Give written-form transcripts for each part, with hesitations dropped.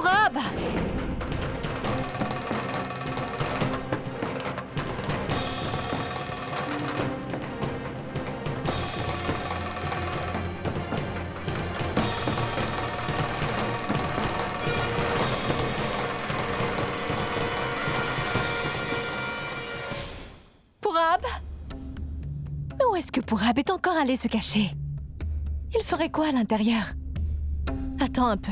Pourab! Pourab? Où est-ce que Pourab est encore allé se cacher? Il ferait quoi à l'intérieur? Attends un peu.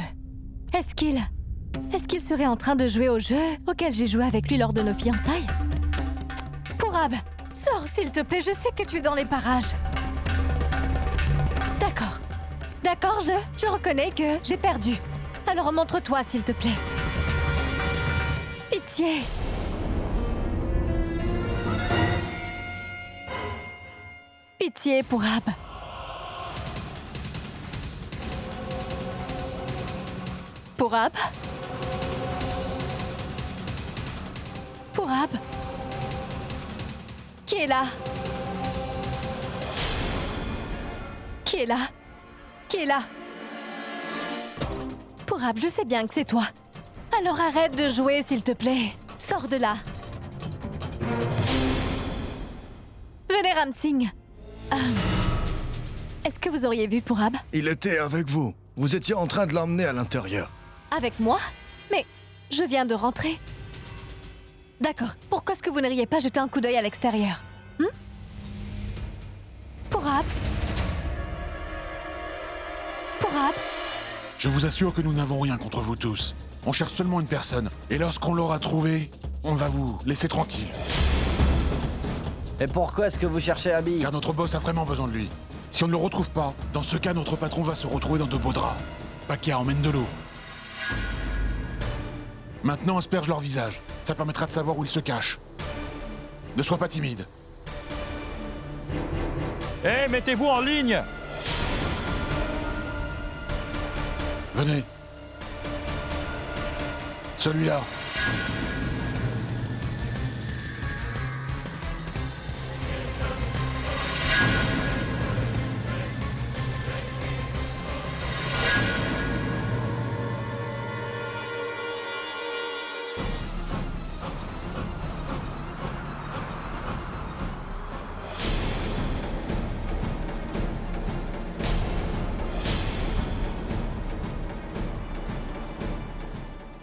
Est-ce qu'il serait en train de jouer au jeu auquel j'ai joué avec lui lors de nos fiançailles? Pourab, sors s'il te plaît, je sais que tu es dans les parages. D'accord. D'accord, je reconnais que j'ai perdu. Alors montre-toi s'il te plaît. Pitié. Pitié, Pourab. Pourab? Pourab? Qui est là? Qui est là? Qui est là? Pourab, je sais bien que c'est toi. Alors arrête de jouer, s'il te plaît. Sors de là. Venez, Ramsing. Est-ce que vous auriez vu Pourab? Il était avec vous. Vous étiez en train de l'emmener à l'intérieur. Avec moi? Mais je viens de rentrer. D'accord. Pourquoi est-ce que vous n'iriez pas jeter un coup d'œil à l'extérieur? Pourab? Pourab? Je vous assure que nous n'avons rien contre vous tous. On cherche seulement une personne. Et lorsqu'on l'aura trouvée, on va vous laisser tranquille. Et pourquoi est-ce que vous cherchez Abby? Car notre boss a vraiment besoin de lui. Si on ne le retrouve pas, dans ce cas, notre patron va se retrouver dans de beaux draps. Pakia, emmène de l'eau. Maintenant, asperge leur visage. Ça permettra de savoir où ils se cachent. Ne sois pas timide. Hé, mettez-vous en ligne! Venez. Celui-là.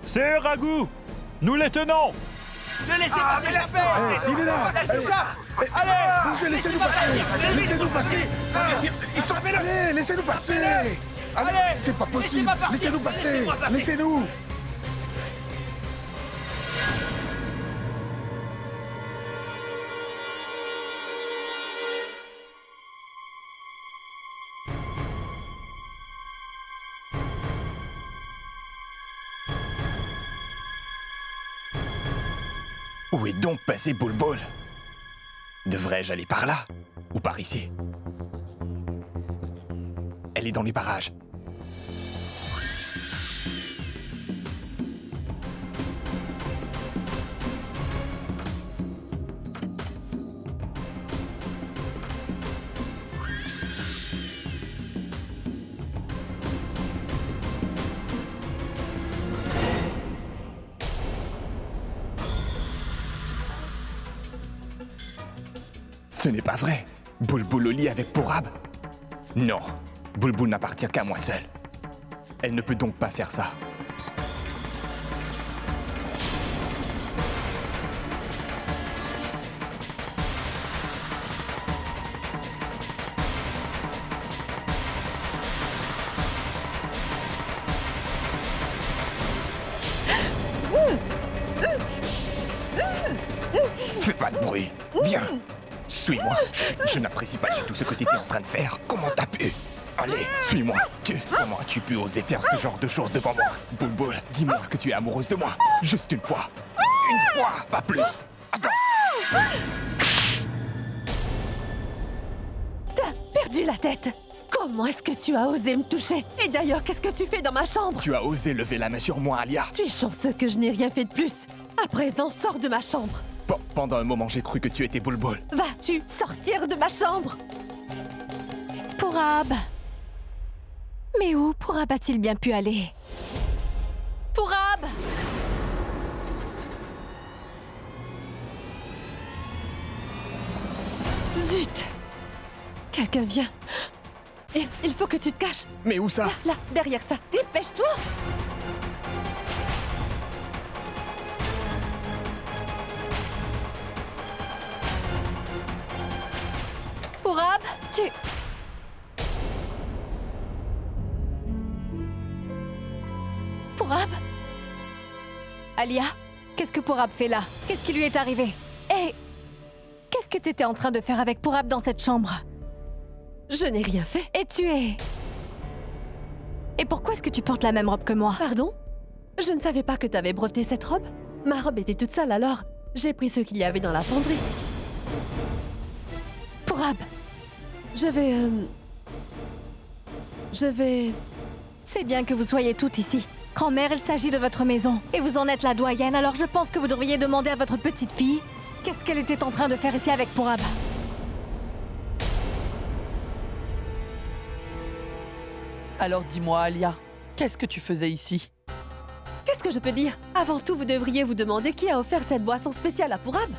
C'est eux, Ragout! Nous les tenons! Ne laissez pas s'échapper! Il est là. Elle s'échappe! Allez! Bougez, laissez-nous passer. Laissez-nous passer. Ils sont... Allez, laissez-nous passer. Allez, c'est pas possible. Laissez-moi partir. Laissez-nous passer. Laissez-moi passer. Laissez-nous. Où est donc passé Bulbul? Devrais-je aller par là? Ou par ici? Elle est dans les parages. Ce n'est pas vrai. Bulbul au lit avec Pourab? Non, Bulbul n'appartient qu'à moi seul. Elle ne peut donc pas faire ça. Fais pas de bruit. Viens. Suis-moi. Je n'apprécie pas du tout ce que tu étais en train de faire. Comment t'as pu? Allez, suis-moi. Comment as-tu pu oser faire ce genre de choses devant moi? Bulbul, dis-moi que tu es amoureuse de moi. Juste une fois. Une fois, pas plus. Attends. T'as perdu la tête! Comment est-ce que tu as osé me toucher? Et d'ailleurs, qu'est-ce que tu fais dans ma chambre? Tu as osé lever la main sur moi, Alia. Tu es chanceux que je n'ai rien fait de plus. À présent, sors de ma chambre. Pendant un moment, j'ai cru que tu étais Bulbul. Vas-tu sortir de ma chambre? Pourab. Mais où Pourab a-t-il bien pu aller? Pourab! Zut! Quelqu'un vient. Il faut que tu te caches. Mais où ça? Là, derrière ça. Dépêche-toi! Pourab, tu... Pourab? Alia, qu'est-ce que Pourab fait là? Qu'est-ce qui lui est arrivé? Et qu'est-ce que t'étais en train de faire avec Pourab dans cette chambre? Je n'ai rien fait. Et tu es... Et pourquoi est-ce que tu portes la même robe que moi? Pardon? Je ne savais pas que t'avais breveté cette robe. Ma robe était toute sale alors. J'ai pris ce qu'il y avait dans la fonderie. Pourab, Je vais... c'est bien que vous soyez toutes ici. Grand-mère, il s'agit de votre maison. Et vous en êtes la doyenne, alors je pense que vous devriez demander à votre petite fille qu'est-ce qu'elle était en train de faire ici avec Pourab. Alors dis-moi, Alia, qu'est-ce que tu faisais ici? Qu'est-ce que je peux dire? Avant tout, vous devriez vous demander qui a offert cette boisson spéciale à Pourab.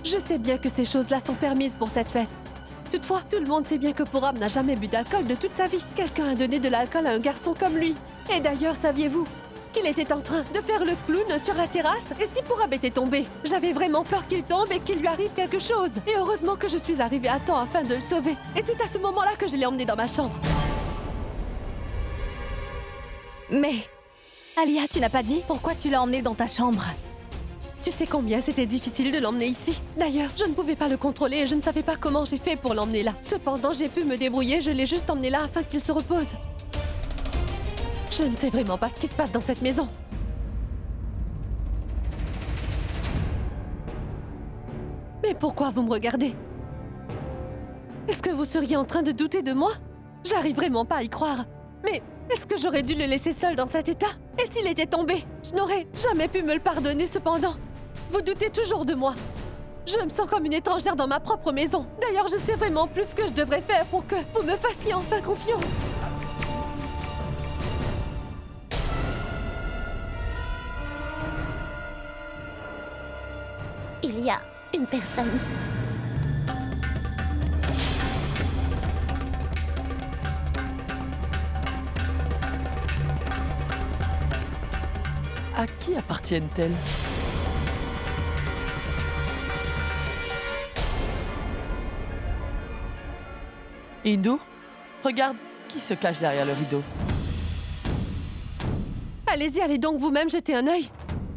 Je sais bien que ces choses-là sont permises pour cette fête. Toutefois, tout le monde sait bien que Pourab n'a jamais bu d'alcool de toute sa vie. Quelqu'un a donné de l'alcool à un garçon comme lui. Et d'ailleurs, saviez-vous qu'il était en train de faire le clown sur la terrasse? Et si Pourab était tombé? J'avais vraiment peur qu'il tombe et qu'il lui arrive quelque chose. Et heureusement que je suis arrivée à temps afin de le sauver. Et c'est à ce moment-là que je l'ai emmené dans ma chambre. Mais... Alia, tu n'as pas dit pourquoi tu l'as emmené dans ta chambre? Tu sais combien c'était difficile de l'emmener ici. D'ailleurs, je ne pouvais pas le contrôler et je ne savais pas comment j'ai fait pour l'emmener là. Cependant, j'ai pu me débrouiller, je l'ai juste emmené là afin qu'il se repose. Je ne sais vraiment pas ce qui se passe dans cette maison. Mais pourquoi vous me regardez? Est-ce que vous seriez en train de douter de moi? J'arrive vraiment pas à y croire. Mais est-ce que j'aurais dû le laisser seul dans cet état? Et s'il était tombé? Je n'aurais jamais pu me le pardonner cependant. Vous doutez toujours de moi. Je me sens comme une étrangère dans ma propre maison. D'ailleurs, je sais vraiment plus ce que je devrais faire pour que vous me fassiez enfin confiance. Il y a une personne. À qui appartiennent-elles? Hindou, regarde qui se cache derrière le rideau. Allez-y, allez donc vous-même jeter un œil.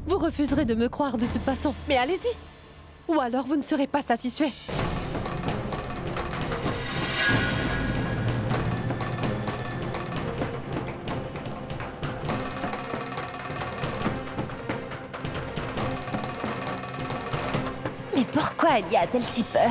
Vous refuserez de me croire de toute façon, mais allez-y. Ou alors vous ne serez pas satisfait. Mais pourquoi Alia a-t-elle si peur?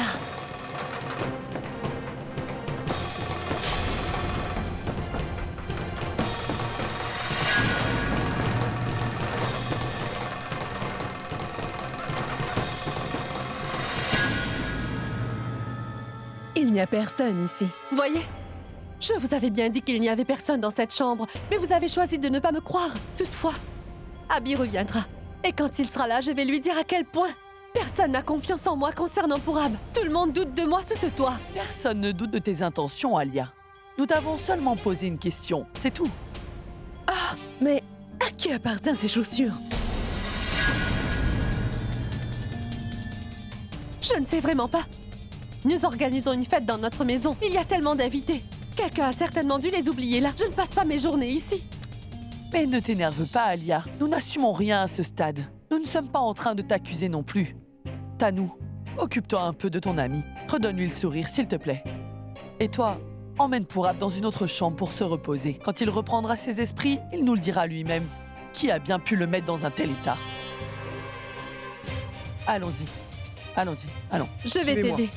Il n'y a personne ici. Voyez, je vous avais bien dit qu'il n'y avait personne dans cette chambre, mais vous avez choisi de ne pas me croire. Toutefois, Abby reviendra. Et quand il sera là, je vais lui dire à quel point personne n'a confiance en moi concernant Pourab. Tout le monde doute de moi sous ce toit. Personne ne doute de tes intentions, Alia. Nous t'avons seulement posé une question, c'est tout. Ah, mais à qui appartiennent ces chaussures? Je ne sais vraiment pas. Nous organisons une fête dans notre maison. Il y a tellement d'invités. Quelqu'un a certainement dû les oublier là. Je ne passe pas mes journées ici. Mais ne t'énerve pas, Alia. Nous n'assumons rien à ce stade. Nous ne sommes pas en train de t'accuser non plus. Tanou, occupe-toi un peu de ton ami. Redonne-lui le sourire, s'il te plaît. Et toi, emmène Pourab dans une autre chambre pour se reposer. Quand il reprendra ses esprits, il nous le dira lui-même. Qui a bien pu le mettre dans un tel état? Allons-y. Allons-y, allons. Je vais Suivez-moi. t'aider.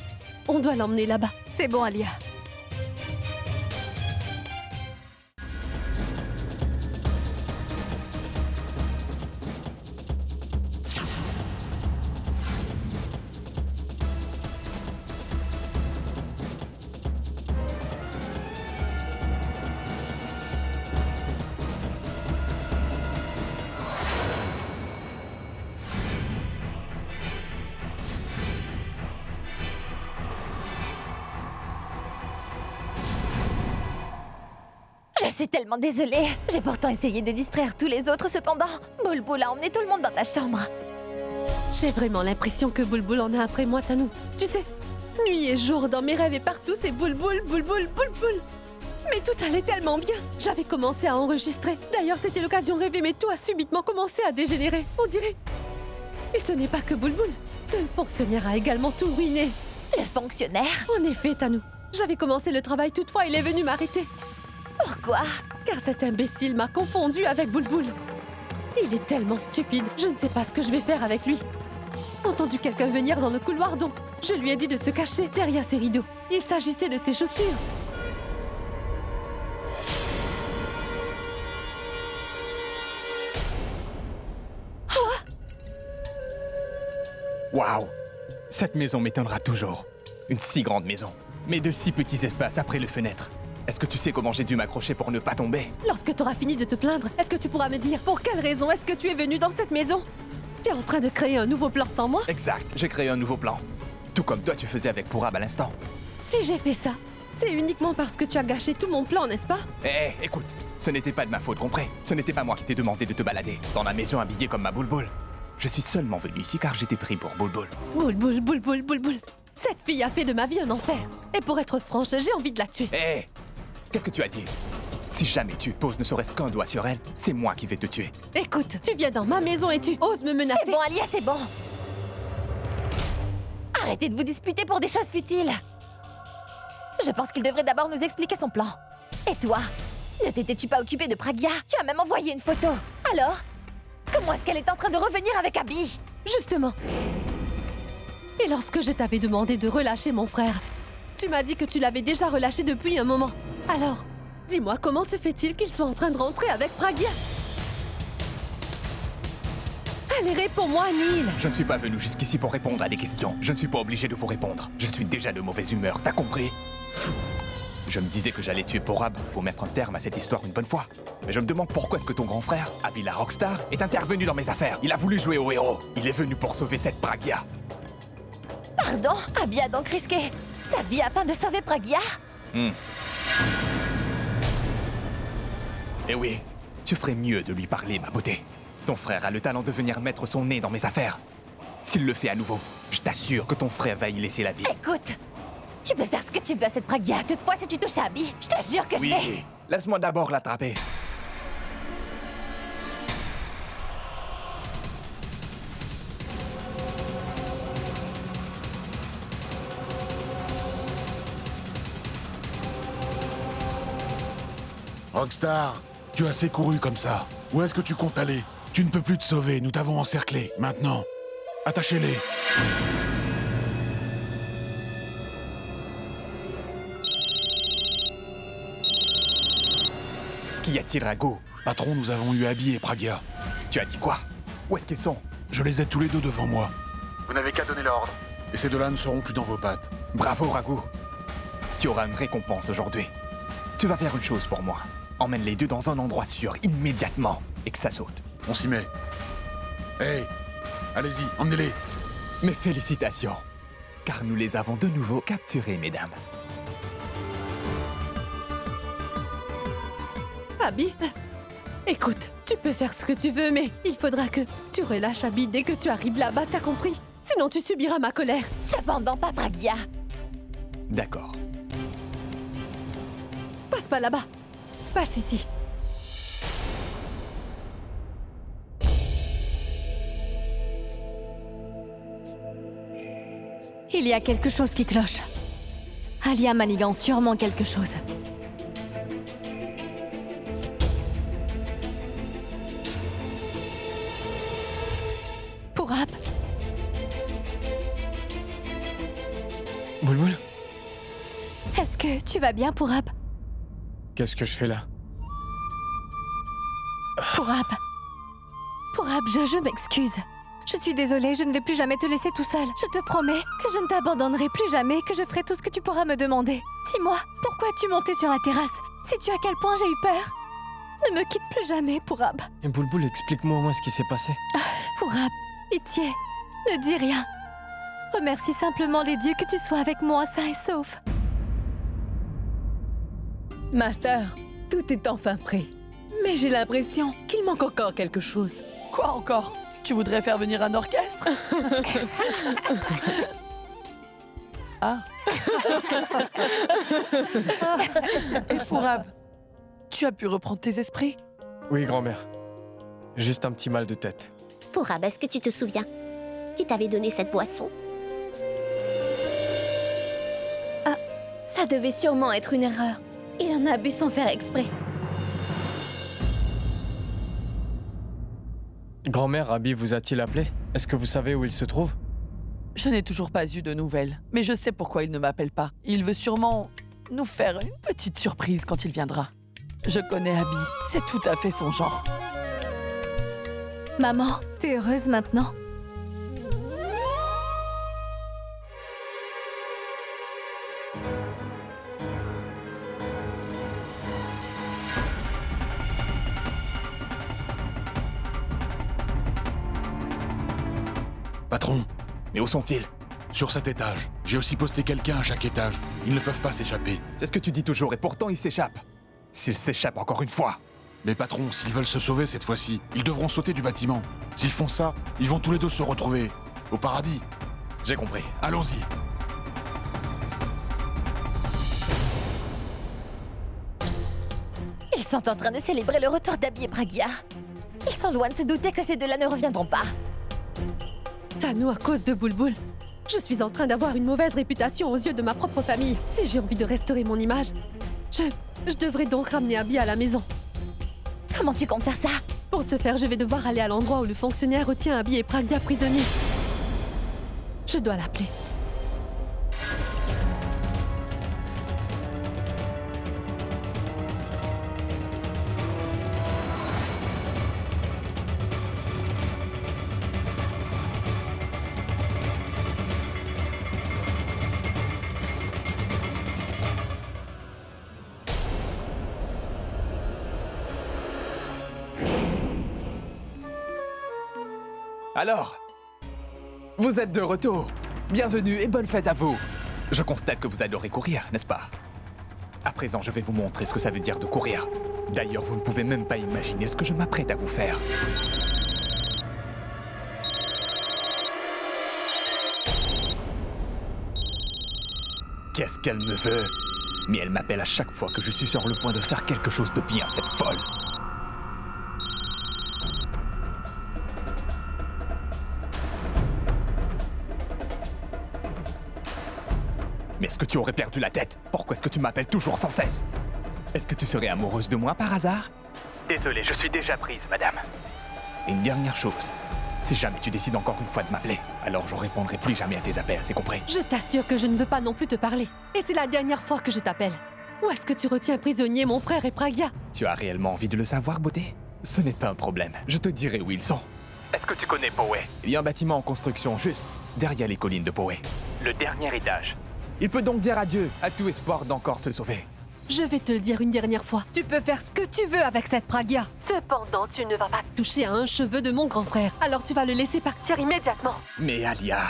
On doit l'emmener là-bas. C'est bon, Alia. Je suis tellement désolée. J'ai pourtant essayé de distraire tous les autres cependant. Bulbul a emmené tout le monde dans ta chambre. J'ai vraiment l'impression que Bulbul en a après moi, Tanou. Tu sais, nuit et jour, dans mes rêves et partout, c'est Bulbul, Bulbul, Bulbul. Mais tout allait tellement bien. J'avais commencé à enregistrer. D'ailleurs, c'était l'occasion rêvée, mais tout a subitement commencé à dégénérer, on dirait. Et ce n'est pas que Bulbul. Ce fonctionnaire a également tout ruiné. Le fonctionnaire? En effet, Tanou. J'avais commencé le travail toutefois, il est venu m'arrêter. Pourquoi? Car cet imbécile m'a confondu avec Bulbul. Il est tellement stupide, je ne sais pas ce que je vais faire avec lui. Entendu quelqu'un venir dans le couloir, donc je lui ai dit de se cacher derrière ses rideaux. Il s'agissait de ses chaussures. Waouh! Cette maison m'étonnera toujours. Une si grande maison, mais de si petits espaces après les fenêtres. Est-ce que tu sais comment j'ai dû m'accrocher pour ne pas tomber? Lorsque tu auras fini de te plaindre, est-ce que tu pourras me dire pour quelle raison est-ce que tu es venu dans cette maison? Tu es en train de créer un nouveau plan sans moi? Exact, j'ai créé un nouveau plan. Tout comme toi tu faisais avec Pourab à l'instant. Si j'ai fait ça, c'est uniquement parce que tu as gâché tout mon plan, n'est-ce pas? Écoute, ce n'était pas de ma faute, comprends? Ce n'était pas moi qui t'ai demandé de te balader dans la maison habillée comme ma Bulbul. Je suis seulement venu ici car j'étais pris pour Bulbul. Bulbul, Bulbul, Bulbul. Cette fille a fait de ma vie un enfer. Et pour être franche, j'ai envie de la tuer. Qu'est-ce que tu as dit? Si jamais tu poses ne serait-ce qu'un doigt sur elle, c'est moi qui vais te tuer. Écoute, tu viens dans ma maison et tu oses me menacer. C'est bon, Alia, c'est bon. Arrêtez de vous disputer pour des choses futiles. Je pense qu'il devrait d'abord nous expliquer son plan. Et toi? Ne t'étais-tu pas occupé de Pragya? Tu as même envoyé une photo. Alors? Comment est-ce qu'elle est en train de revenir avec Abby? Justement. Et lorsque je t'avais demandé de relâcher mon frère, tu m'as dit que tu l'avais déjà relâché depuis un moment. Alors, dis-moi, comment se fait-il qu'il soit en train de rentrer avec Pragya? Allez, réponds-moi, Neil. Je ne suis pas venu jusqu'ici pour répondre à des questions. Je ne suis pas obligé de vous répondre. Je suis déjà de mauvaise humeur, t'as compris? Je me disais que j'allais tuer Pourab pour mettre un terme à cette histoire une bonne fois. Mais je me demande pourquoi est-ce que ton grand frère, Abby la Rockstar, est intervenu dans mes affaires. Il a voulu jouer au héros. Il est venu pour sauver cette Pragya. Pardon? Abby a donc risqué sa vie afin de sauver Pragya? Eh oui, tu ferais mieux de lui parler, ma beauté. Ton frère a le talent de venir mettre son nez dans mes affaires. S'il le fait à nouveau, je t'assure que ton frère va y laisser la vie. Écoute, tu peux faire ce que tu veux à cette Pragya. Toutefois, si tu touches à Abby, je te jure que je vais... Oui, laisse-moi d'abord l'attraper. Rockstar, tu as assez couru comme ça. Où est-ce que tu comptes aller? Tu ne peux plus te sauver, nous t'avons encerclé. Maintenant, attachez-les. Qu'y a-t-il, Rago? Patron, nous avons eu Abby et Pragya. Tu as dit quoi? Où est-ce qu'ils sont? Je les ai tous les deux devant moi. Vous n'avez qu'à donner l'ordre. Et ces deux-là ne seront plus dans vos pattes. Bravo, Rago. Tu auras une récompense aujourd'hui. Tu vas faire une chose pour moi. Emmène les deux dans un endroit sûr, immédiatement, et que ça saute. On s'y met. Hey, allez-y, emmenez-les. Mes félicitations, car nous les avons de nouveau capturés, mesdames. Abby, écoute, tu peux faire ce que tu veux, mais il faudra que tu relâches Abby dès que tu arrives là-bas, t'as compris? Sinon tu subiras ma colère. Cependant, pas Pragya. D'accord. Passe pas là-bas. Passe ici. Il y a quelque chose qui cloche. Alia manigance sûrement quelque chose. Pourab. Bulbul? Est-ce que tu vas bien, Pourab? Qu'est-ce que je fais là? Pourab. Pourab, je m'excuse. Je suis désolée, je ne vais plus jamais te laisser tout seul. Je te promets que je ne t'abandonnerai plus jamais, que je ferai tout ce que tu pourras me demander. Dis-moi, pourquoi es-tu monté sur la terrasse? Sais-tu à quel point j'ai eu peur? Ne me quitte plus jamais, Pourab. Et Bulbul, explique-moi au moins ce qui s'est passé. Pourab, pitié, ne dis rien. Remercie simplement les dieux que tu sois avec moi, sain et sauf. Ma sœur, Tout est enfin prêt. Mais j'ai l'impression qu'il manque encore quelque chose. Quoi encore? Tu voudrais faire venir un orchestre? Ah. Et Pourab, tu as pu reprendre tes esprits? Oui, grand-mère. Juste un petit mal de tête. Pourab, est-ce que tu te souviens qui t'avait donné cette boisson? Ah, ça devait sûrement être une erreur. Il en a bu sans faire exprès. Grand-mère, Abby vous a-t-il appelé? Est-ce que vous savez où il se trouve? Je n'ai toujours pas eu de nouvelles, mais je sais pourquoi il ne m'appelle pas. Il veut sûrement nous faire une petite surprise quand il viendra. Je connais Abby, c'est tout à fait son genre. Maman, t'es heureuse maintenant? Patron, Mais où sont-ils? sur cet étage. J'ai aussi posté quelqu'un à chaque étage. Ils ne peuvent pas s'échapper. C'est ce que tu dis toujours et pourtant ils s'échappent. S'ils s'échappent encore une fois. Mais patron, s'ils veulent se sauver cette fois-ci, ils devront sauter du bâtiment. S'ils font ça, ils vont tous les deux se retrouver au paradis. J'ai compris. Allons-y. Ils sont en train de célébrer le retour d'Abby et Pragya. Ils sont loin de se douter que ces deux-là ne reviendront pas. Tano, à cause de Bulbul, je suis en train d'avoir une mauvaise réputation aux yeux de ma propre famille. Si j'ai envie de restaurer mon image, je devrais donc ramener Abby à la maison. Comment tu comptes faire ça? Pour ce faire, je vais devoir aller à l'endroit où le fonctionnaire retient Abby et Pragya prisonniers. Je dois l'appeler. Alors, vous êtes de retour. Bienvenue et bonne fête à vous. Je constate que vous adorez courir, n'est-ce pas? À présent, je vais vous montrer ce que ça veut dire de courir. D'ailleurs, vous ne pouvez même pas imaginer ce que je m'apprête à vous faire. Qu'est-ce qu'elle me veut? Mais elle m'appelle à chaque fois que je suis sur le point de faire quelque chose de bien, cette folle. Mais est-ce que tu aurais perdu la tête? Pourquoi est-ce que tu m'appelles toujours sans cesse? Est-ce que tu serais amoureuse de moi par hasard? Désolé, je suis déjà prise, madame. Et une dernière chose. Si jamais tu décides encore une fois de m'appeler, alors je répondrai plus jamais à tes appels, c'est compris? Je t'assure que je ne veux pas non plus te parler. Et c'est la dernière fois que je t'appelle. Où est-ce que tu retiens prisonnier mon frère et Pragya? Tu as réellement envie de le savoir, beauté? Ce n'est pas un problème. Je te dirai où ils sont. Est-ce que tu connais Poway? Il y a un bâtiment en construction juste derrière les collines de Poway. Le dernier étage. Il peut donc dire adieu à tout espoir d'encore se sauver. Je vais te le dire une dernière fois. Tu peux faire ce que tu veux avec cette Pragya. Cependant, tu ne vas pas toucher à un cheveu de mon grand frère. Alors tu vas le laisser partir immédiatement. Mais Alia,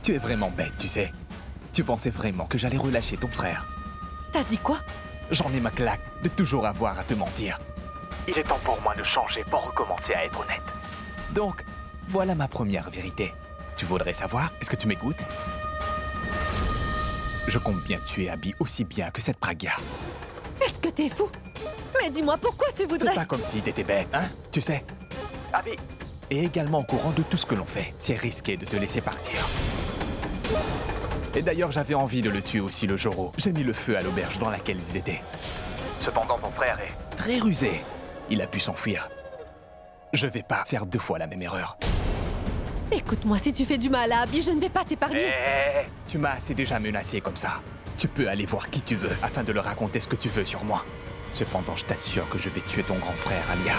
tu es vraiment bête, tu sais. Tu pensais vraiment que j'allais relâcher ton frère. T'as dit quoi? J'en ai ma claque de toujours avoir à te mentir. Il est temps pour moi de changer pour recommencer à être honnête. Donc, voilà ma première vérité. Tu voudrais savoir? Est-ce que tu m'écoutes? Je compte bien tuer Abby aussi bien que cette Pragya. Est-ce que t'es fou? Mais dis-moi, pourquoi tu voudrais... C'est pas comme si t'étais bête, hein? Tu sais, Abby est également au courant de tout ce que l'on fait. C'est risqué de te laisser partir. Et d'ailleurs, j'avais envie de le tuer aussi le jour où j'ai mis le feu à l'auberge dans laquelle ils étaient. Cependant, ton frère est très rusé. Il a pu s'enfuir. Je vais pas faire deux fois la même erreur. Écoute-moi, si tu fais du mal à Abby, je ne vais pas t'épargner. Tu m'as assez déjà menacé comme ça. Tu peux aller voir qui tu veux afin de leur raconter ce que tu veux sur moi. Cependant, je t'assure que je vais tuer ton grand frère, Alia.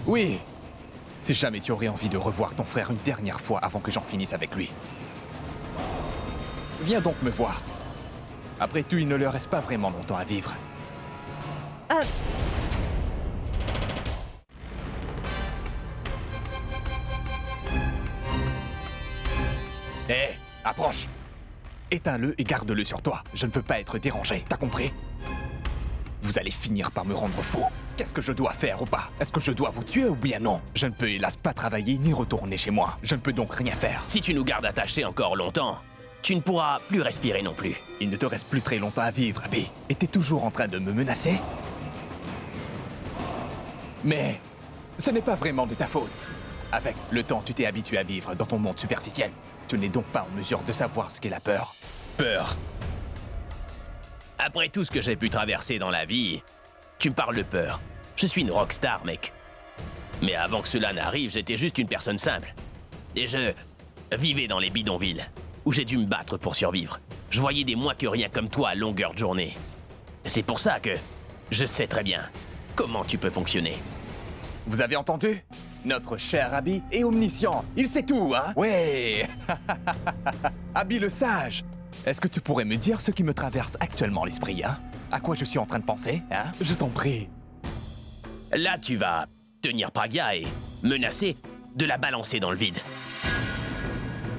Oui, si jamais tu aurais envie de revoir ton frère une dernière fois avant que j'en finisse avec lui. Viens donc me voir. Après tout, il ne leur reste pas vraiment longtemps à vivre. Hé, approche. Éteins-le et garde-le sur toi. Je ne veux pas être dérangé, t'as compris? Vous allez finir par me rendre fou. Qu'est-ce que je dois faire ou pas? Est-ce que je dois vous tuer ou bien non? Je ne peux hélas pas travailler ni retourner chez moi. Je ne peux donc rien faire. Si tu nous gardes attachés encore longtemps, tu ne pourras plus respirer non plus. Il ne te reste plus très longtemps à vivre, Abby. Et t'es toujours en train de me menacer? Mais ce n'est pas vraiment de ta faute. Avec le temps, tu t'es habitué à vivre dans ton monde superficiel. Tu n'es donc pas en mesure de savoir ce qu'est la peur. Peur. Après tout ce que j'ai pu traverser dans la vie, tu me parles de peur. Je suis une rockstar, mec. Mais avant que cela n'arrive, j'étais juste une personne simple. Et je vivais dans les bidonvilles, où j'ai dû me battre pour survivre. Je voyais des moins que rien comme toi à longueur de journée. C'est pour ça que je sais très bien comment tu peux fonctionner. Vous avez entendu? Notre cher Abby est omniscient. Il sait tout, hein? Ouais. Abby le sage. Est-ce que tu pourrais me dire ce qui me traverse actuellement l'esprit, hein? À quoi je suis en train de penser, hein? Je t'en prie. Là, tu vas tenir Pragya et menacer de la balancer dans le vide.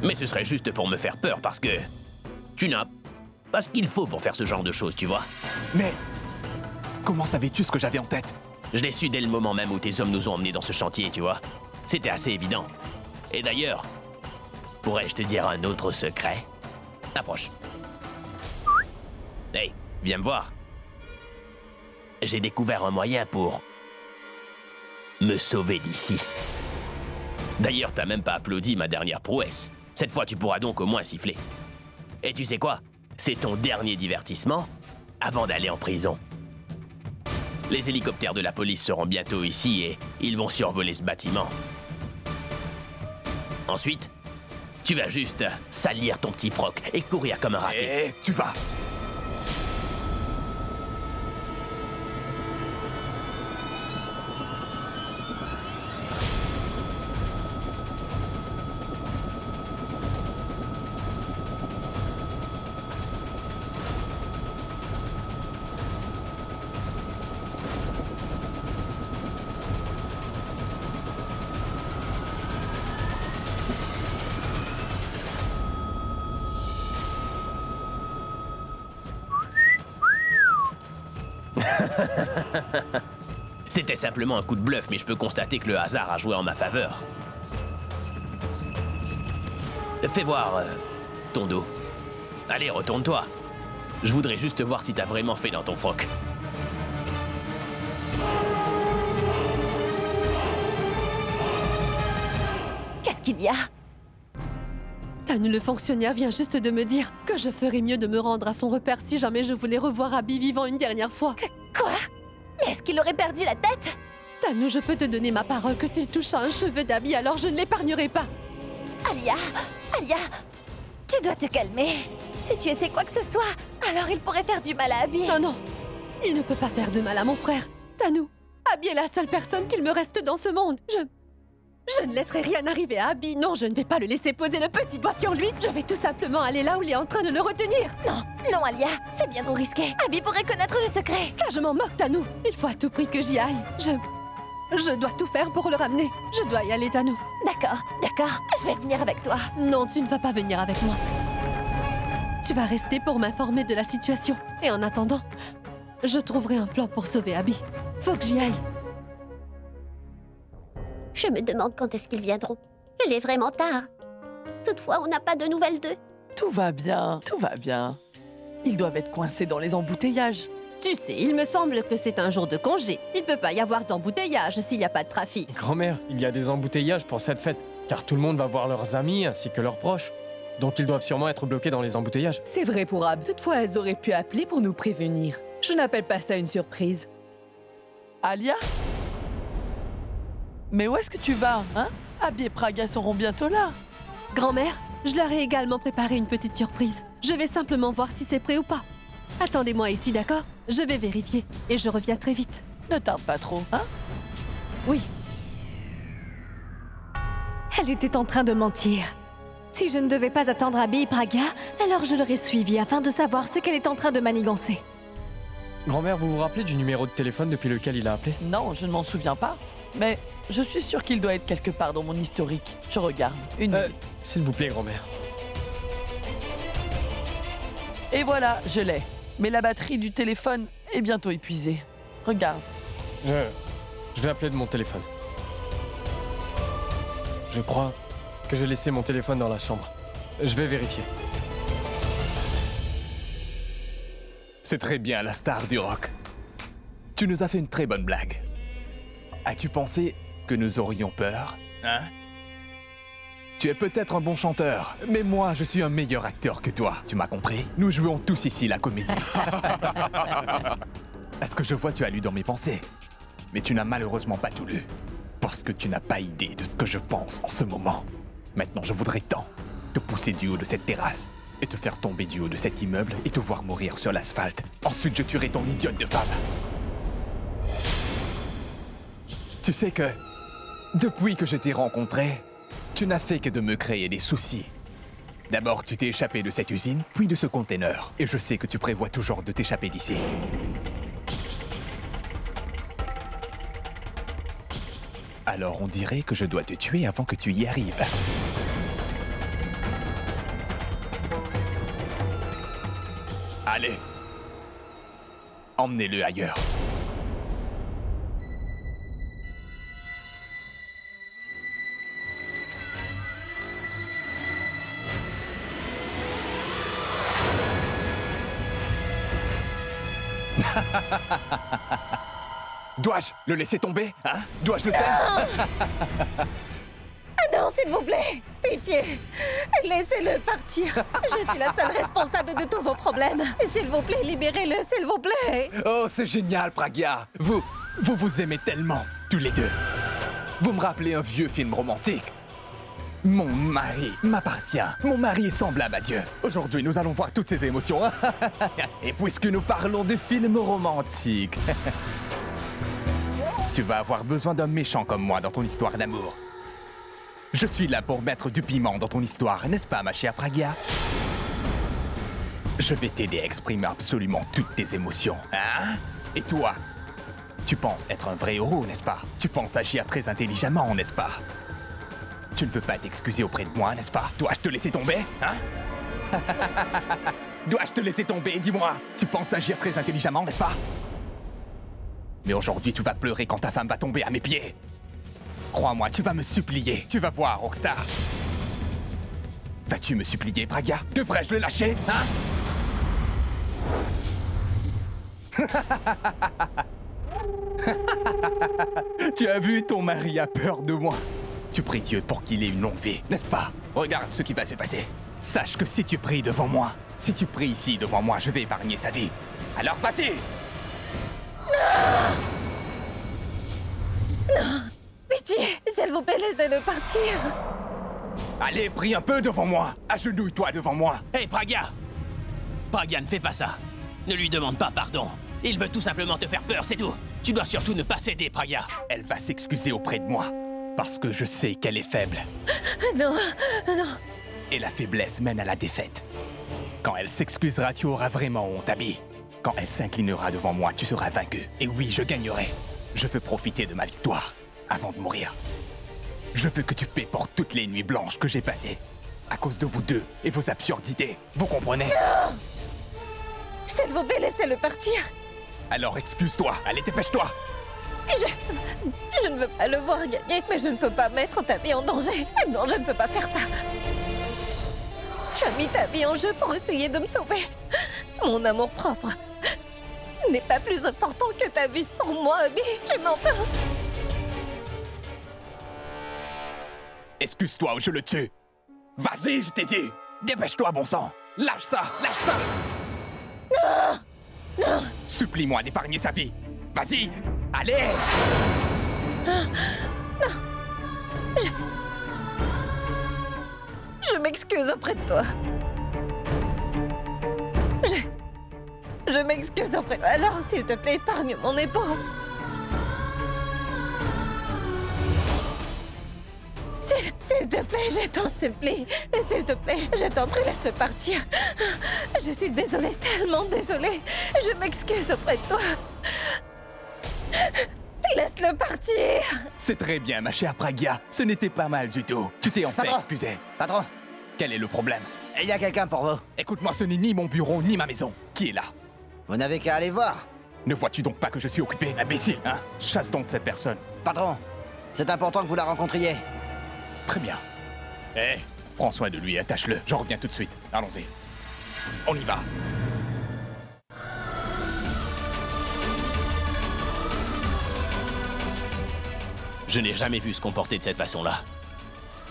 Mais ce serait juste pour me faire peur parce que tu n'as pas ce qu'il faut pour faire ce genre de choses, tu vois. Mais comment savais-tu ce que j'avais en tête? Je l'ai su dès le moment même où tes hommes nous ont emmenés dans ce chantier, tu vois. C'était assez évident. Et d'ailleurs, pourrais-je te dire un autre secret? Approche. Hey, viens me voir. J'ai découvert un moyen pour me sauver d'ici. D'ailleurs, t'as même pas applaudi ma dernière prouesse. Cette fois, tu pourras donc au moins siffler. Et tu sais quoi? C'est ton dernier divertissement avant d'aller en prison. Les hélicoptères de la police seront bientôt ici et ils vont survoler ce bâtiment. Ensuite, tu vas juste salir ton petit froc et courir comme un raté. Et tu vas. C'était simplement un coup de bluff, mais je peux constater que le hasard a joué en ma faveur. Fais voir ton dos. Allez, retourne-toi. Je voudrais juste voir si t'as vraiment fait dans ton froc. Qu'est-ce qu'il y a? Tanu le fonctionnaire vient juste de me dire que je ferais mieux de me rendre à son repère si jamais je voulais revoir Abby vivant une dernière fois. Quoi? Mais est-ce qu'il aurait perdu la tête? Tanu, je peux te donner ma parole que s'il touche à un cheveu d'Abby, alors je ne l'épargnerai pas. Alia, tu dois te calmer. Si tu essaies quoi que ce soit, alors il pourrait faire du mal à Abby. Non, il ne peut pas faire de mal à mon frère. Tanu, Abby est la seule personne qu'il me reste dans ce monde. Je ne laisserai rien arriver à Abby. Non, je ne vais pas le laisser poser le petit doigt sur lui. Je vais tout simplement aller là où il est en train de le retenir. Non, Alia, c'est bien trop risqué. Abby pourrait connaître le secret. Ça, je m'en moque, Tanu. Il faut à tout prix que j'y aille. Je dois tout faire pour le ramener. Je dois y aller, Tanu. D'accord. Je vais venir avec toi. Non, tu ne vas pas venir avec moi. Tu vas rester pour m'informer de la situation. Et en attendant, je trouverai un plan pour sauver Abby. Faut que j'y aille. Je me demande quand est-ce qu'ils viendront. Il est vraiment tard. Toutefois, on n'a pas de nouvelles d'eux. Tout va bien. Ils doivent être coincés dans les embouteillages. Tu sais, il me semble que c'est un jour de congé. Il peut pas y avoir d'embouteillage s'il n'y a pas de trafic. Grand-mère, il y a des embouteillages pour cette fête, car tout le monde va voir leurs amis ainsi que leurs proches. Donc ils doivent sûrement être bloqués dans les embouteillages. C'est vrai pour Ab. Toutefois, elles auraient pu appeler pour nous prévenir. Je n'appelle pas ça une surprise. Alia? Mais où est-ce que tu vas, hein? Abby et Pragya seront bientôt là. Grand-mère, je leur ai également préparé une petite surprise. Je vais simplement voir si c'est prêt ou pas. Attendez-moi ici, d'accord? Je vais vérifier et je reviens très vite. Ne tarde pas trop, hein? Oui. Elle était en train de mentir. Si je ne devais pas attendre Abby et Pragya, alors je l'aurais suivie afin de savoir ce qu'elle est en train de manigancer. Grand-mère, vous vous rappelez du numéro de téléphone depuis lequel il a appelé? Non, je ne m'en souviens pas. Mais je suis sûre qu'il doit être quelque part dans mon historique. Je regarde. Une minute. S'il vous plaît, grand-mère. Et voilà, je l'ai. Mais la batterie du téléphone est bientôt épuisée. Regarde. Je vais appeler de mon téléphone. Je crois que j'ai laissé mon téléphone dans la chambre. Je vais vérifier. C'est très bien, la star du rock. Tu nous as fait une très bonne blague. As-tu pensé que nous aurions peur, hein? Tu es peut-être un bon chanteur, mais moi, je suis un meilleur acteur que toi. Tu m'as compris? Nous jouons tous ici la comédie. À ce que je vois, tu as lu dans mes pensées. Mais tu n'as malheureusement pas tout lu. Parce que tu n'as pas idée de ce que je pense en ce moment. Maintenant, je voudrais tant te pousser du haut de cette terrasse et te faire tomber du haut de cet immeuble et te voir mourir sur l'asphalte. Ensuite, je tuerai ton idiote de femme. Tu sais que, depuis que je t'ai rencontré, tu n'as fait que de me créer des soucis. D'abord, tu t'es échappé de cette usine, puis de ce container. Et je sais que tu prévois toujours de t'échapper d'ici. Alors on dirait que je dois te tuer avant que tu y arrives. Allez. Emmenez-le ailleurs. Dois-je le laisser tomber, hein? Dois-je le faire? Ah non, s'il vous plaît! Pitié! Laissez-le partir! Je suis la seule responsable de tous vos problèmes! S'il vous plaît, libérez-le, s'il vous plaît! Oh, c'est génial, Pragya! Vous aimez tellement, tous les deux. Vous me rappelez un vieux film romantique. Mon mari m'appartient. Mon mari est semblable à Dieu. Aujourd'hui, nous allons voir toutes ces émotions. Et puisque nous parlons de films romantiques, tu vas avoir besoin d'un méchant comme moi dans ton histoire d'amour. Je suis là pour mettre du piment dans ton histoire, n'est-ce pas, ma chère Pragya? Je vais t'aider à exprimer absolument toutes tes émotions, hein? Et toi? Tu penses être un vrai héros, n'est-ce pas? Tu penses agir très intelligemment, n'est-ce pas? Tu ne veux pas t'excuser auprès de moi, n'est-ce pas? Dois-je te laisser tomber, hein? Dois-je te laisser tomber, dis-moi? Tu penses agir très intelligemment, n'est-ce pas? Mais aujourd'hui, tu vas pleurer quand ta femme va tomber à mes pieds. Crois-moi, tu vas me supplier. Tu vas voir, Rockstar. Vas-tu me supplier, Pragya? Devrais-je le lâcher, hein? Tu as vu, ton mari a peur de moi. Tu pries Dieu pour qu'il ait une longue vie, n'est-ce pas? Regarde ce qui va se passer. Sache que si tu pries devant moi, si tu pries ici devant moi, je vais épargner sa vie. Alors vas-y! Non! Pitié! S'il vous plaît, laissez-le partir! Allez, prie un peu devant moi! Agenouille-toi devant moi! Hé, Pragya! Pragya, ne fais pas ça! Ne lui demande pas pardon! Il veut tout simplement te faire peur, c'est tout! Tu dois surtout ne pas céder, Pragya! Elle va s'excuser auprès de moi, parce que je sais qu'elle est faible. Non, non! Et la faiblesse mène à la défaite. Quand elle s'excusera, tu auras vraiment honte, Abby. Quand elle s'inclinera devant moi, tu seras vaincu. Et oui, je gagnerai. Je veux profiter de ma victoire, avant de mourir. Je veux que tu paies pour toutes les nuits blanches que j'ai passées. À cause de vous deux et vos absurdités. Vous comprenez? Non! S'il vous plaît, laissez-le partir. Alors excuse-toi. Allez, dépêche-toi. Je ne veux pas le voir gagner, mais je ne peux pas mettre ta vie en danger. Non, je ne peux pas faire ça. Tu as mis ta vie en jeu pour essayer de me sauver. Mon amour propre n'est pas plus important que ta vie pour moi, Abby. Tu m'entends? Excuse-toi ou je le tue. Vas-y, je t'ai dit. Dépêche-toi, bon sang. Lâche ça, lâche ça. Non! Non! Supplie-moi d'épargner sa vie. Vas-y, allez! Non! Je m'excuse auprès de toi. Je m'excuse auprès... Alors, s'il te plaît, épargne mon épaule. S'il te plaît, je t'en supplie. S'il te plaît, je t'en prie, laisse-le partir. Je suis désolée, tellement désolée. Je m'excuse auprès de toi. Laisse-le partir. C'est très bien, ma chère Pragya. Ce n'était pas mal du tout. Tu t'es enfin excusé. Patron, Quel est le problème? Il y a quelqu'un pour vous. Écoute-moi, ce n'est ni mon bureau, ni ma maison. Qui est là? Vous n'avez qu'à aller voir. Ne vois-tu donc pas que je suis occupé, imbécile, hein? Chasse donc cette personne. Patron, c'est important que vous la rencontriez. Très bien. Eh, prends soin de lui et attache-le. Je reviens tout de suite. Allons-y. On y va. Je n'ai jamais vu se comporter de cette façon-là.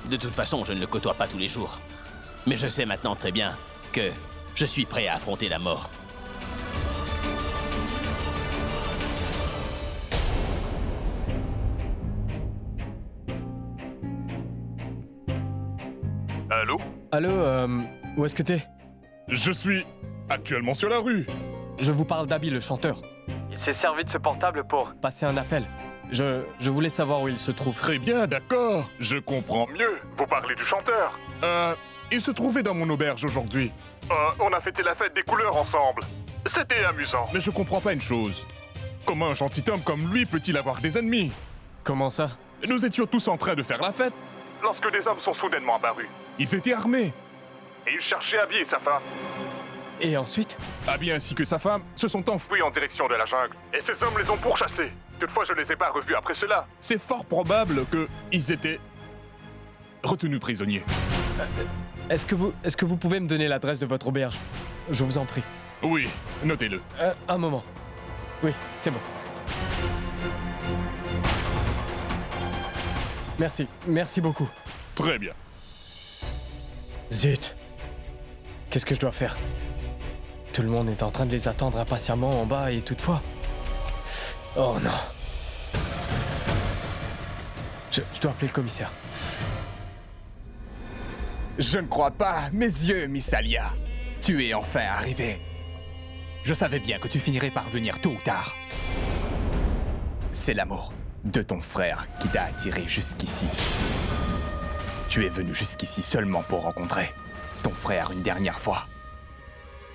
De toute façon, je ne le côtoie pas tous les jours. Mais je sais maintenant très bien que je suis prêt à affronter la mort. Allô? Allô, où est-ce que t'es? Je suis actuellement sur la rue. Je vous parle d'Abby, le chanteur. Il s'est servi de ce portable pour passer un appel. Je voulais savoir où il se trouve. Très bien, d'accord. Je comprends mieux. Vous parlez du chanteur. Il se trouvait dans mon auberge aujourd'hui. On a fêté la fête des couleurs ensemble. C'était amusant. Mais je comprends pas une chose. Comment un gentilhomme comme lui peut-il avoir des ennemis? Comment ça? Nous étions tous en train de faire la fête lorsque des hommes sont soudainement apparus. Ils étaient armés. Et ils cherchaient Abby et sa femme. Et ensuite? Abby ainsi que sa femme se sont enfuis en direction de la jungle. Et ces hommes les ont pourchassés. Toutefois, je ne les ai pas revus après cela. C'est fort probable qu'ils étaient retenus prisonniers. Est-ce que vous pouvez me donner l'adresse de votre auberge? Je vous en prie. Oui, notez-le. Un moment. Oui, c'est bon. Merci beaucoup. Très bien. Zut. Qu'est-ce que je dois faire? Tout le monde est en train de les attendre impatiemment en bas et toutefois... Oh non. Je dois appeler le commissaire. Je ne crois pas mes yeux, Miss Alia. Tu es enfin arrivée. Je savais bien que tu finirais par venir tôt ou tard. C'est l'amour de ton frère qui t'a attiré jusqu'ici. Tu es venu jusqu'ici seulement pour rencontrer ton frère une dernière fois.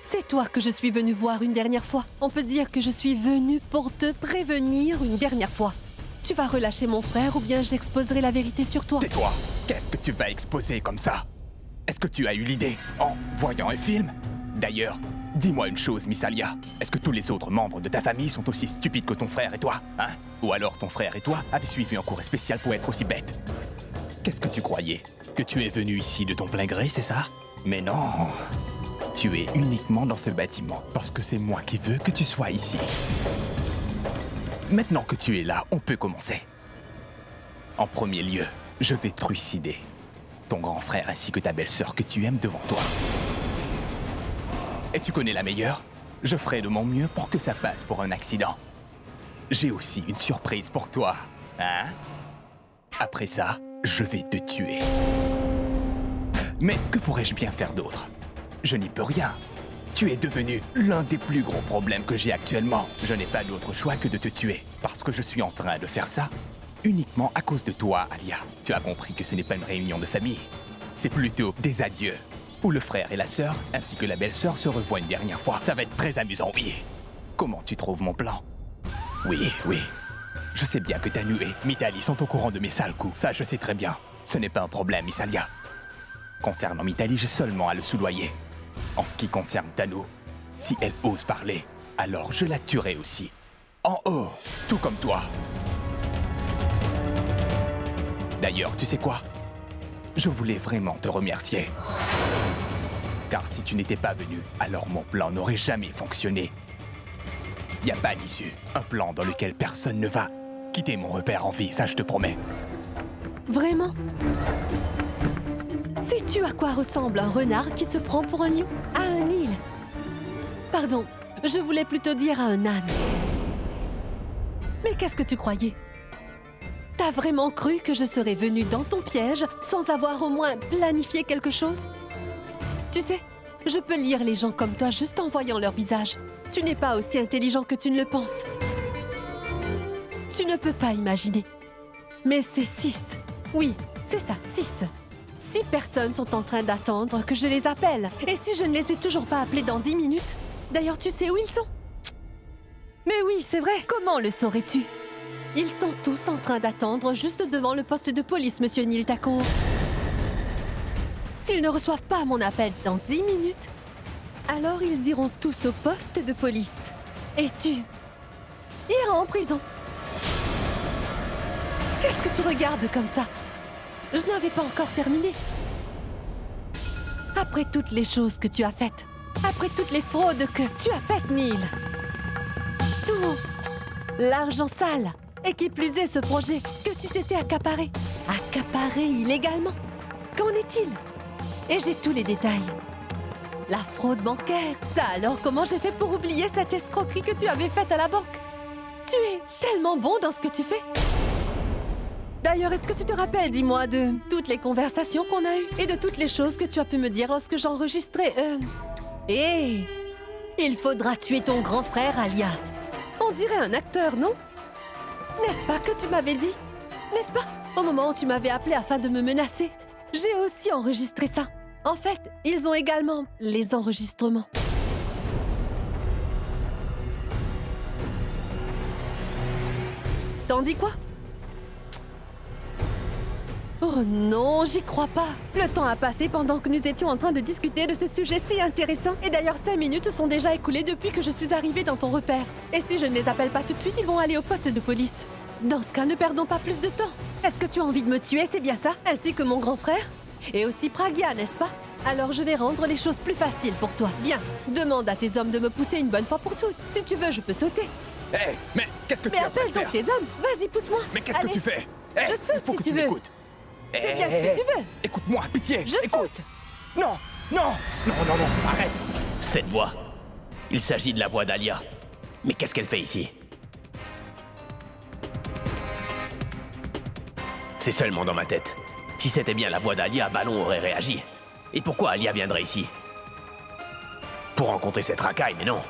C'est toi que je suis venue voir une dernière fois. On peut dire que je suis venue pour te prévenir une dernière fois. Tu vas relâcher mon frère ou bien j'exposerai la vérité sur toi. Tais-toi! Qu'est-ce que tu vas exposer comme ça? Est-ce que tu as eu l'idée en voyant un film? D'ailleurs, dis-moi une chose, Miss Alia. Est-ce que tous les autres membres de ta famille sont aussi stupides que ton frère et toi, hein? Ou alors ton frère et toi avez suivi un cours spécial pour être aussi bêtes? Qu'est-ce que tu croyais? Que tu es venu ici de ton plein gré, c'est ça? Mais non! Tu es uniquement dans ce bâtiment parce que c'est moi qui veux que tu sois ici. Maintenant que tu es là, on peut commencer. En premier lieu, je vais trucider ton grand frère ainsi que ta belle-sœur que tu aimes devant toi. Et tu connais la meilleure? Je ferai de mon mieux pour que ça passe pour un accident. J'ai aussi une surprise pour toi, hein? Après ça, je vais te tuer. Mais que pourrais-je bien faire d'autre? Je n'y peux rien. Tu es devenu l'un des plus gros problèmes que j'ai actuellement. Je n'ai pas d'autre choix que de te tuer, parce que je suis en train de faire ça uniquement à cause de toi, Alia. Tu as compris que ce n'est pas une réunion de famille. C'est plutôt des adieux, où le frère et la sœur, ainsi que la belle-sœur, se revoient une dernière fois. Ça va être très amusant, oui. Comment tu trouves mon plan? Oui. Je sais bien que Tanu et Mitali sont au courant de mes sales coups. Ça, je sais très bien. Ce n'est pas un problème, Miss Alia. Concernant Mitali, j'ai seulement à le soudoyer. En ce qui concerne Tanu, si elle ose parler, alors je la tuerai aussi. En haut, tout comme toi. D'ailleurs, tu sais quoi? Je voulais vraiment te remercier. Car si tu n'étais pas venu, alors mon plan n'aurait jamais fonctionné. Y a pas d'issue. Un plan dans lequel personne ne va quitter mon repère en vie, ça je te promets. Vraiment? Sais-tu à quoi ressemble un renard qui se prend pour un lion? À un île. Pardon, je voulais plutôt dire à un âne. Mais qu'est-ce que tu croyais? T'as vraiment cru que je serais venue dans ton piège sans avoir au moins planifié quelque chose? Tu sais, je peux lire les gens comme toi juste en voyant leur visage. Tu n'es pas aussi intelligent que tu ne le penses. Tu ne peux pas imaginer. Mais c'est 6. Oui, c'est ça, 6. 6 personnes sont en train d'attendre que je les appelle. Et si je ne les ai toujours pas appelés dans 10 minutes? D'ailleurs, tu sais où ils sont? Mais oui, c'est vrai. Comment le saurais-tu? Ils sont tous en train d'attendre juste devant le poste de police, Monsieur Neil Takour. S'ils ne reçoivent pas mon appel dans 10 minutes, alors ils iront tous au poste de police. Et tu iras en prison. Qu'est-ce que tu regardes comme ça? Je n'avais pas encore terminé. Après toutes les choses que tu as faites, après toutes les fraudes que tu as faites, Neil, tout l'argent sale, et qui plus est ce projet que tu t'étais accaparé illégalement. Qu'en est-il? Et j'ai tous les détails. La fraude bancaire. Ça alors, comment j'ai fait pour oublier cette escroquerie que tu avais faite à la banque? Tu es tellement bon dans ce que tu fais. D'ailleurs, est-ce que tu te rappelles, dis-moi, de toutes les conversations qu'on a eues et de toutes les choses que tu as pu me dire lorsque j'enregistrais, Hé! Il faudra tuer ton grand frère, Alia. On dirait un acteur, non? N'est-ce pas que tu m'avais dit? N'est-ce pas? Au moment où tu m'avais appelé afin de me menacer. J'ai aussi enregistré ça. En fait, ils ont également les enregistrements. T'en dis quoi? Oh non, j'y crois pas. Le temps a passé pendant que nous étions en train de discuter de ce sujet si intéressant. Et d'ailleurs, 5 minutes se sont déjà écoulées depuis que je suis arrivée dans ton repère. Et si je ne les appelle pas tout de suite, ils vont aller au poste de police. Dans ce cas, ne perdons pas plus de temps. Est-ce que tu as envie de me tuer, c'est bien ça? Ainsi que mon grand frère? Et aussi Pragya, n'est-ce pas? Alors je vais rendre les choses plus faciles pour toi. Bien, demande à tes hommes de me pousser une bonne fois pour toutes. Si tu veux, je peux sauter. Hé, mais qu'est-ce que tu Mais as appelle donc tes hommes. Vas-y, pousse-moi. Mais qu'est-ce que tu fais? Je saute faut si que tu tu veux. m'écoutes. C'est bien ce que tu veux. Écoute-moi, pitié. Je écoute. Non, non, non, non, non, arrête. Cette voix. Il s'agit de la voix d'Alia. Mais qu'est-ce qu'elle fait ici? C'est seulement dans ma tête. Si c'était bien la voix d'Alia, Ballon aurait réagi. Et pourquoi Alia viendrait ici? Pour rencontrer cette racaille, mais non.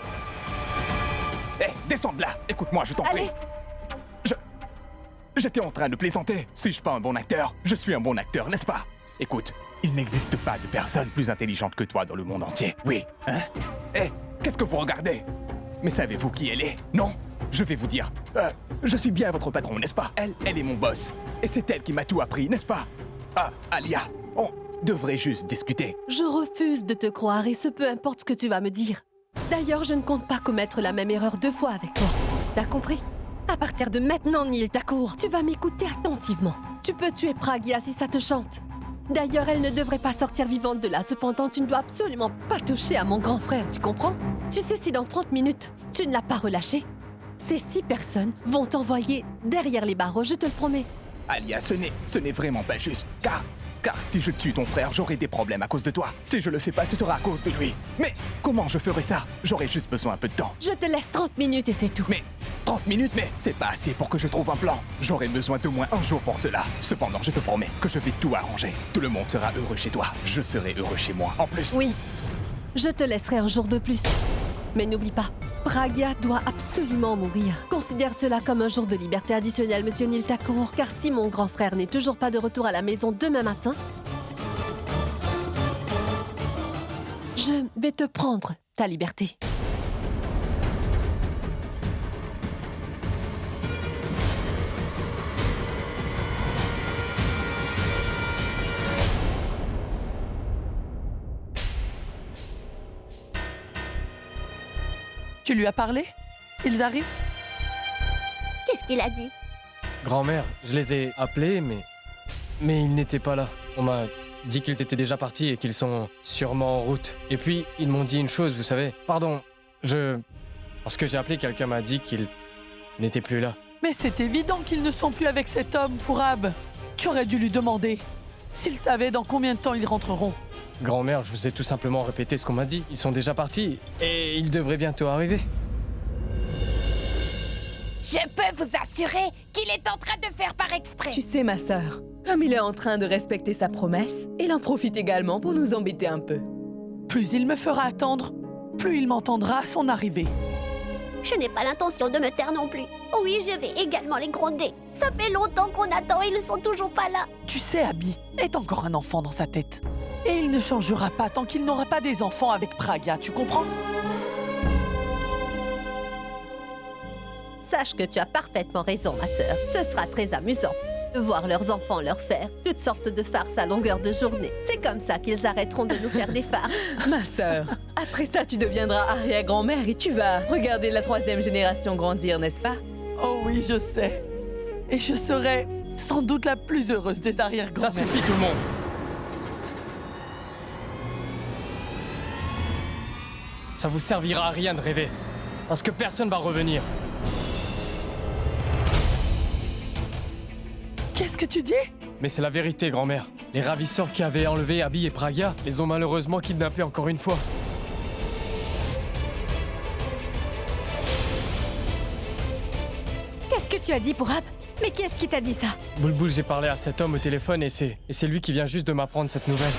Hé, descends de là. Écoute-moi, je t'en prie. J'étais en train de plaisanter. Suis-je pas un bon acteur? Je suis un bon acteur, n'est-ce pas? Écoute, il n'existe pas de personne plus intelligente que toi dans le monde entier. Oui, hein? Hé, qu'est-ce que vous regardez? Mais savez-vous qui elle est? Non? Je vais vous dire. Je suis bien votre patron, n'est-ce pas? Elle est mon boss. Et c'est elle qui m'a tout appris, n'est-ce pas? Ah, Alia, on devrait juste discuter. Je refuse de te croire et ce peu importe ce que tu vas me dire. D'ailleurs, je ne compte pas commettre la même erreur 2 fois avec toi. T'as compris? À partir de maintenant, Neil Thakur, tu vas m'écouter attentivement. Tu peux tuer Pragya si ça te chante. D'ailleurs, elle ne devrait pas sortir vivante de là. Cependant, tu ne dois absolument pas toucher à mon grand frère, tu comprends? Tu sais, si dans 30 minutes, tu ne l'as pas relâché, ces 6 personnes vont t'envoyer derrière les barreaux, je te le promets. Alia, ce n'est vraiment pas juste. Car si je tue ton frère, j'aurai des problèmes à cause de toi. Si je le fais pas, ce sera à cause de lui. Mais comment je ferai ça? J'aurai juste besoin un peu de temps. Je te laisse 30 minutes et c'est tout. Mais 30 minutes, mais c'est pas assez pour que je trouve un plan. J'aurai besoin d'au moins 1 jour pour cela. Cependant, je te promets que je vais tout arranger. Tout le monde sera heureux chez toi. Je serai heureux chez moi, en plus. Oui, je te laisserai un jour de plus. Mais n'oublie pas, Pragya doit absolument mourir. Considère cela comme un jour de liberté additionnelle, monsieur Neil Thakur, car si mon grand frère n'est toujours pas de retour à la maison demain matin, je vais te prendre ta liberté. Tu lui as parlé? Ils arrivent? Qu'est-ce qu'il a dit? Grand-mère, je les ai appelés, mais ils n'étaient pas là. On m'a dit qu'ils étaient déjà partis et qu'ils sont sûrement en route. Et puis, ils m'ont dit une chose, vous savez. Pardon, Lorsque j'ai appelé, quelqu'un m'a dit qu'ils n'étaient plus là. Mais c'est évident qu'ils ne sont plus avec cet homme, Fourab. Tu aurais dû lui demander s'il savait dans combien de temps ils rentreront. Grand-mère, je vous ai tout simplement répété ce qu'on m'a dit. Ils sont déjà partis et ils devraient bientôt arriver. Je peux vous assurer qu'il est en train de faire par exprès. Tu sais, ma sœur, comme il est en train de respecter sa promesse, il en profite également pour nous embêter un peu. Plus il me fera attendre, plus il m'entendra à son arrivée. Je n'ai pas l'intention de me taire non plus. Oui, je vais également les gronder. Ça fait longtemps qu'on attend et ils sont toujours pas là. Tu sais, Abby est encore un enfant dans sa tête. Et il ne changera pas tant qu'il n'aura pas des enfants avec Pragya, tu comprends? Sache que tu as parfaitement raison, ma sœur. Ce sera très amusant. voir leurs enfants leur faire toutes sortes de farces à longueur de journée. C'est comme ça qu'ils arrêteront de nous faire des farces. Ma sœur, après ça, tu deviendras arrière-grand-mère et tu vas regarder la 3e génération grandir, n'est-ce pas? Oh oui, je sais. Et je serai sans doute la plus heureuse des Ça arrière-grand-mères. suffit tout le monde. Ça vous servira à rien de rêver. Parce que personne va revenir. Qu'est-ce que tu dis? Mais c'est la vérité, grand-mère. Les ravisseurs qui avaient enlevé Abby et Pragia les ont malheureusement kidnappés encore une fois. Qu'est-ce que tu as dit pour Ab? Mais qui est-ce qui t'a dit ça? Boulboul, j'ai parlé à cet homme au téléphone et c'est lui qui vient juste de m'apprendre cette nouvelle.